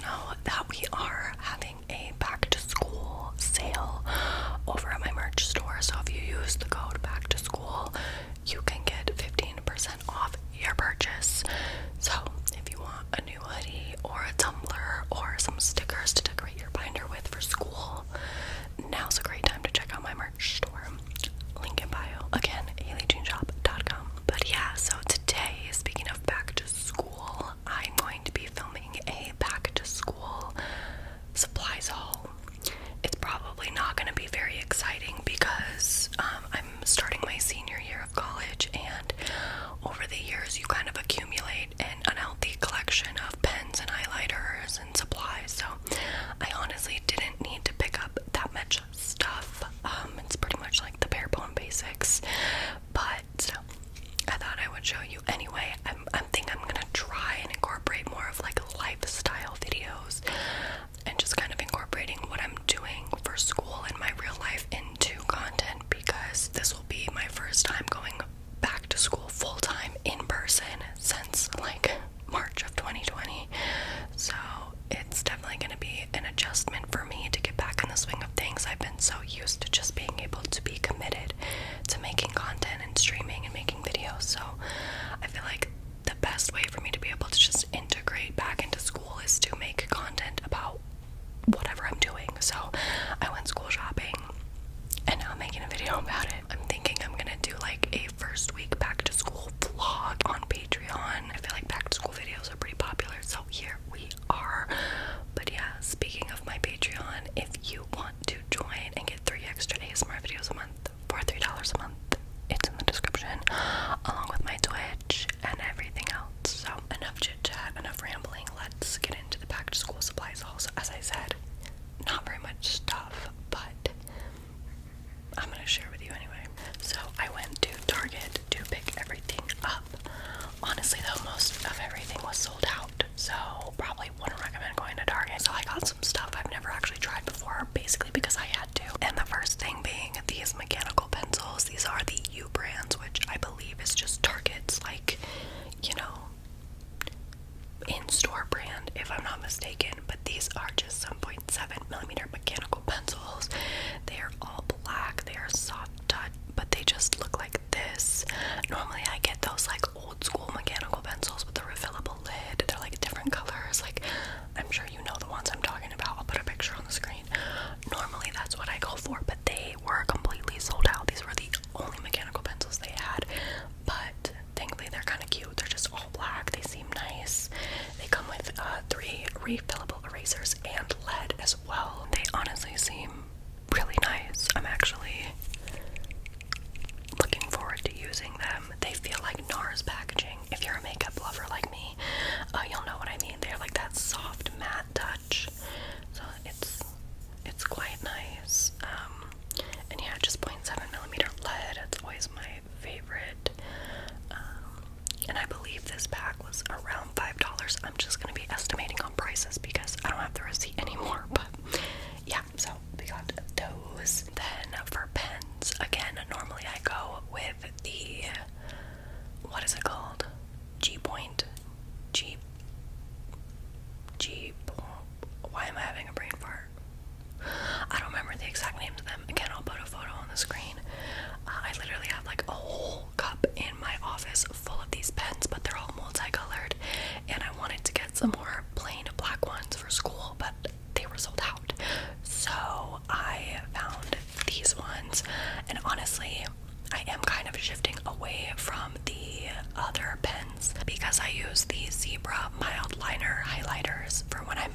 know that we are having a back to school sale over at my merch store. So if you use the code back to school, you can get 15% off your purchase. So if you want a new hoodie or a tumbler or some stickers to decorate your binder with for school, now's a great time to check out my merch store. Link in bio. Again, HaleyJeanShop.com. But yeah, so today, speaking of back to school, I'm going to be filming a back to school supplies haul. It's probably not going to be very exciting because I'm starting my senior year of college, and over the years you kind of accumulate an unhealthy collection of pens and highlighters and supplies. So I honestly didn't need to pick up that much stuff. It's pretty much like the bare bone basics, but I thought I would show you anyway. I think I'm gonna try and incorporate more of like lifestyle videos and just kind of incorporating what I'm doing for school and my real life into content, because this will be my first time going back to school full time in person since like March of 2020. So it's definitely going to be an adjustment for me to get back in the swing of things. I've been so used to just being able to be committed to making content and streaming and making videos. So I feel like the best way for me to be able to just integrate back into school is to make content about whatever I'm doing. So I went school shopping and now I'm making a video about it. I'm thinking I'm gonna do like a first week back to school vlog on Patreon. I feel like back to school videos are pretty popular, so here we are. But yeah, speaking of my Patreon, if you want to join and get 3 extra ASMR videos a month for $3 a month, it's in the description, along with my Twitch and everything else. So enough chit chat, enough rambling. Let's get into the back to school supplies haul. So as I said, not very much stuff, but I'm gonna share with you anyway. So I went to Target to pick everything up. Honestly though, most of everything was sold out, so probably wouldn't recommend going to Target. So I got some stuff I've never actually tried before, basically because I had to. And the first thing being these mechanical pencils. These are the U brands, which I believe is just Target's, like, you know, in-store brand, if I'm not mistaken. But these are just some 0.7mm mechanical pencils. They are all black. They are soft touch, but they just look like this. Normally I get those like old school mechanical pencils with a refillable lid. They're like different colors. Like, I'm sure you know the ones I'm talking about. I'll put a picture on the screen. Normally that's what I go for, but they were completely sold out. These were the only mechanical pencils they had, but thankfully they're kind of cute. They're just all black. They seem nice. They come with 3 refillable erasers and lead as well. They honestly seem really nice. I'm actually looking forward to using them. They feel like NARS packaging. If you're a makeup lover like me, you'll know what I mean. They're like that soft matte touch. So it's quite nice. And yeah, just 0.7mm lead. It's always my favorite. And I believe this pack was around $5. I'm just gonna be estimating on prices because I don't have the receipt anymore. But yeah, so we got those. Then for pens, again, normally I go with the, what is it called? Why am I having a brain fart? I don't remember the exact names of them. Again, I'll put a photo on the screen. I literally have like a whole cup in my office full of these pens, but they're all multicolored, and I wanted to get some more plain black ones for school, but they were sold out. So I found these ones, and honestly, I am kind of shifting away from the other pens because I use the Zebra mild liner highlighters for when I'm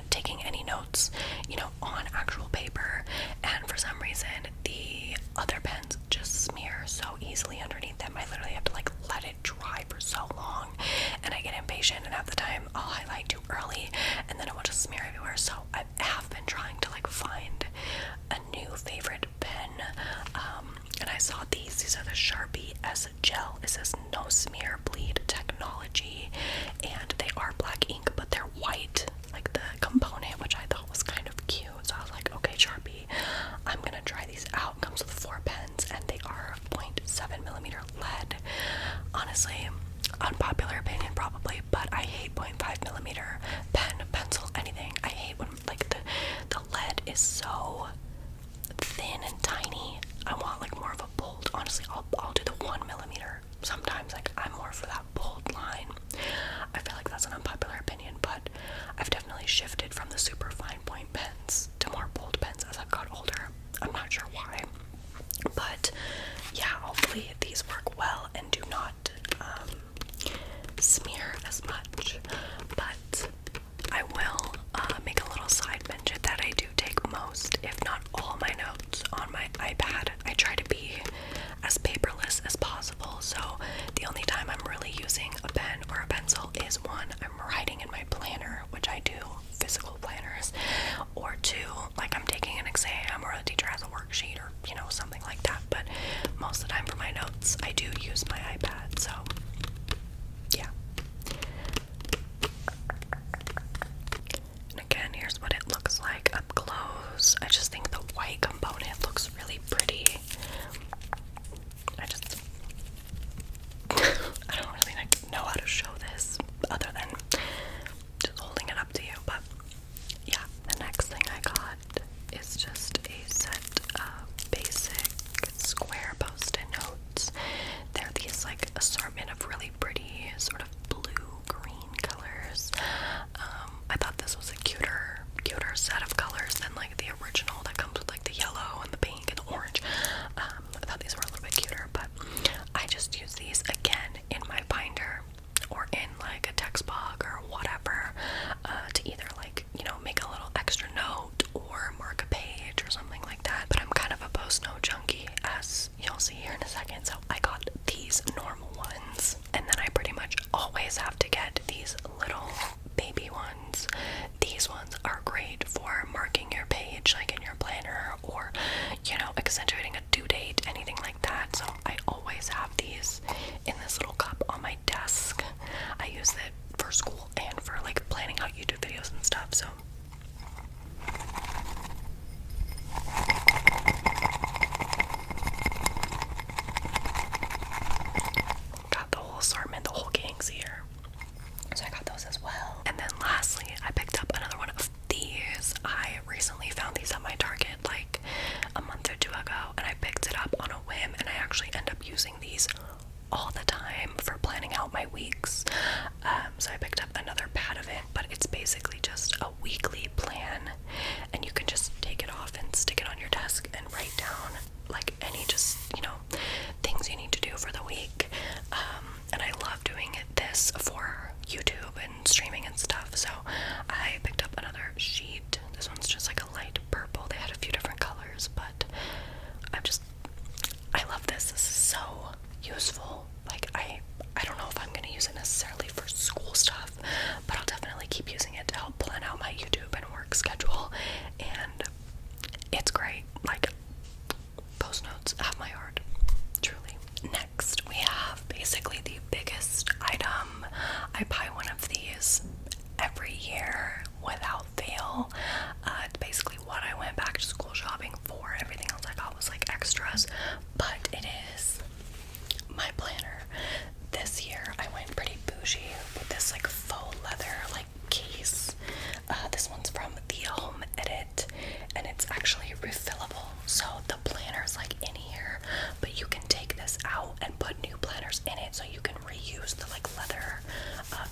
taking any notes, you know, on actual paper. And for some reason, the other pens just smear so easily underneath them. I literally have to like let it dry for so long, and I get impatient, and half the time I'll highlight too early and then it will just smear everywhere. So I have been trying to like find a new favorite pen, and I saw these are the Sharpie S Gel. It says no smear bleed technology, and they are black ink, but they're white, like the component, which I thought was kind of cute. So I was like, okay, Sharpie, I'm gonna try these out. It comes with 4 pens, and they are 0.7mm lead. Honestly, unpopular opinion probably, but I hate 0.5mm pen, pencil, anything is so thin and tiny. I want like more of a bold. Honestly, I'll do the 1mm. Sometimes like I'm more for that bold line. I feel like that's an unpopular opinion, but I've definitely shifted from the super fine point pens to more bold pens as I've got older. I'm not sure why, but yeah, hopefully these work well and do not smear as much. But I will make a little side mention that I do take most, if not all, my notes on my iPad. I try to be as paperless as possible, so the only time I'm really using a pen or a pencil is one, I'm writing in my planner, which I do, physical planners, or two, like I'm taking an exam or a teacher has a worksheet or, you know, something like that. But most of the time for my notes, I do use my iPad, so yeah. And again, here's what it looks like up close. I just think the white component looks really pretty. I don't really know how to show this other than just holding it up to you, but yeah. The next thing I got is just a set of basic square post-it notes. They're these like assortment of really pretty sort of blue-green colors. I thought this was a cuter set of colors than like the original that comes with like the yellow and the pink and the orange. I thought these were a little bit cuter, but I just use these again in my binder or in like a text box or whatever, to either like, you know, make a little extra note or mark a page or something like that. But I'm kind of a post note junkie, as you'll see here in a second, so I got these normal ones, and then I pretty much always have to get these little baby ones. These ones are great for marking your page like in your planner, or, you know, accentuating a due date, anything like that. So I always have these in this little cup on my desk. I use it for school and for like planning out YouTube videos and stuff. So got the whole assortment, the whole gang's here. So I got those as well. And then lastly, I picked up another one of these. I recently found these at my Target like a month or two ago, and I picked it up on a whim, and I actually end up using these all the time for planning out my weeks. So I picked up another pad of it, but it's basically just a weekly plan, and you can just take it off and stick it on your desk and write down like any just, you know, things you need to do for the week. And I love doing this for YouTube and streaming and stuff, so I picked up another sheet. This one's just like a light purple. They had a few different colors, but I love this. This is so useful. Like I don't know if I'm gonna use it necessarily for school stuff, but I'll definitely keep using it to help plan out my YouTube and work schedule, and it's great. Like, post notes have my heart, truly. Next, we have basically the biggest item. I buy one of these every year without fail. It's basically what I went back to school shopping for. Everything else I got was like extras, but it is my planner. This year I went pretty bougie with this like faux leather like case. This one's from the Home Edit, and it's actually refillable, so the planner's like in here, but you can take this out and put new planners in it, so you can reuse the like leather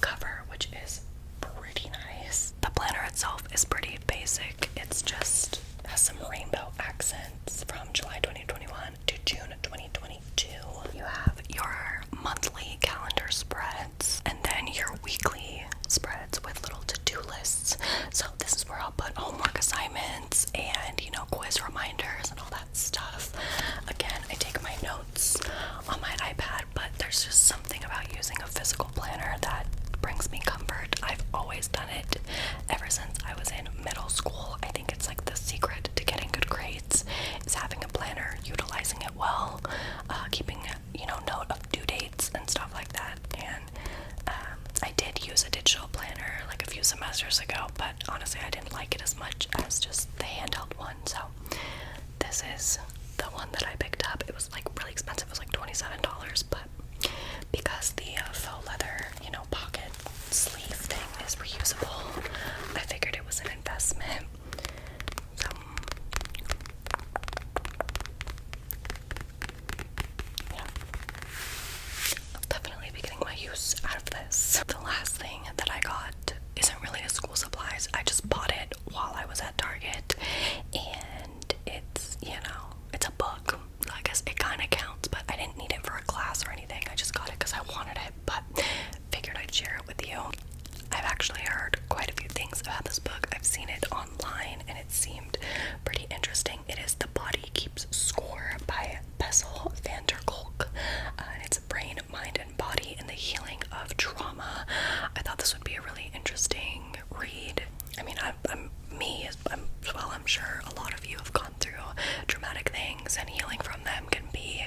cover, which is pretty nice. The planner itself is pretty basic. It's just has some rainbow accents from July 2021 to June 2022. You have your monthly calendar spreads and then your weekly spreads with little to-do lists. So this is where I'll put homework assignments and, you know, quiz reminders and all that stuff. Again, I take my notes on my iPad, but there's just something about using a physical planner that brings me comfort. I've always done it ever since I was in middle school. I think it's like the secret to getting good grades is having a planner, utilizing it well, keeping, you know, note of due dates and stuff like that. And I did use a digital planner like a few semesters ago, but honestly I didn't like it as much as just the handheld one. So this is the one that I picked up. It was like really expensive. It was like $27, but because the faux leather, you know, pocket sleeve thing is reusable, I figured it was an investment. So actually heard quite a few things about this book. I've seen it online and it seemed pretty interesting. It is The Body Keeps Score by Bessel van der Kolk. And it's Brain, Mind, and Body in the Healing of Trauma. I thought this would be a really interesting read. I mean, I'm sure a lot of you have gone through traumatic things, and healing from them can be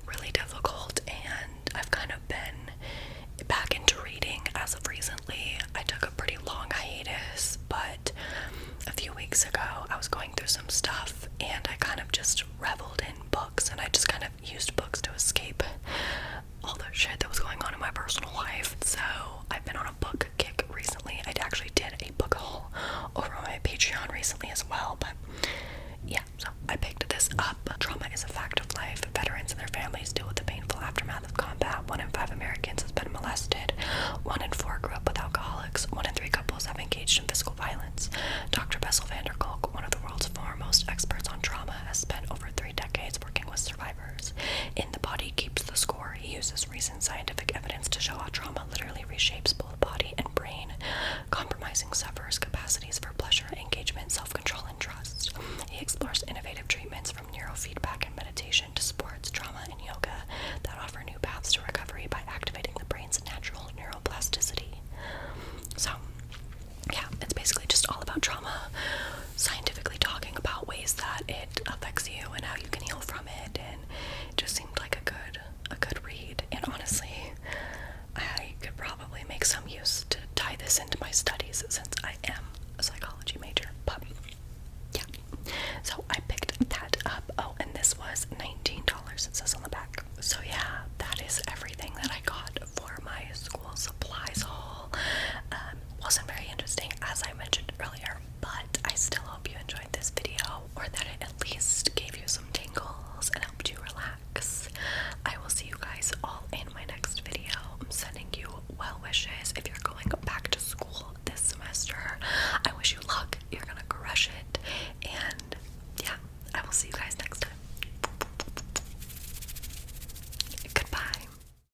really difficult, and I've kind of been back into reading as of recently. I took a pretty long hiatus, but a few weeks ago I was going through some stuff and I kind of just reveled in books, and I just kind of used books to escape all the shit that was going on in my personal life. So I've been on a book kick recently. I actually did a book haul over on my Patreon recently as well, but yeah, so I picked this up. Trauma is a fact of life. Veterans and their families deal with the painful aftermath of combat. 1 in 5 Americans has been molested. 1 in 4 grew up with alcoholics. 1 in 3 couples have engaged in physical violence. Dr. Bessel van der Kolk, one of the world's foremost experts on trauma, has spent over 3 decades working with survivors. In The Body Keeps the Score, he uses recent scientific evidence to show how trauma literally reshapes both body and brain, compromising sufferers' capacities for pleasure, engagement, self-control, and trust. He explores innovative treatments from neurofeedback and meditation to sports, trauma, and yoga that offer new paths to recovery by activating the brain's natural neuroplasticity. So, yeah, it's basically just all about trauma, scientifically talking about ways that it affects you and how you can heal from it, and it just seemed like a good read. And honestly, I could probably make some use to tie this into my studies, since I am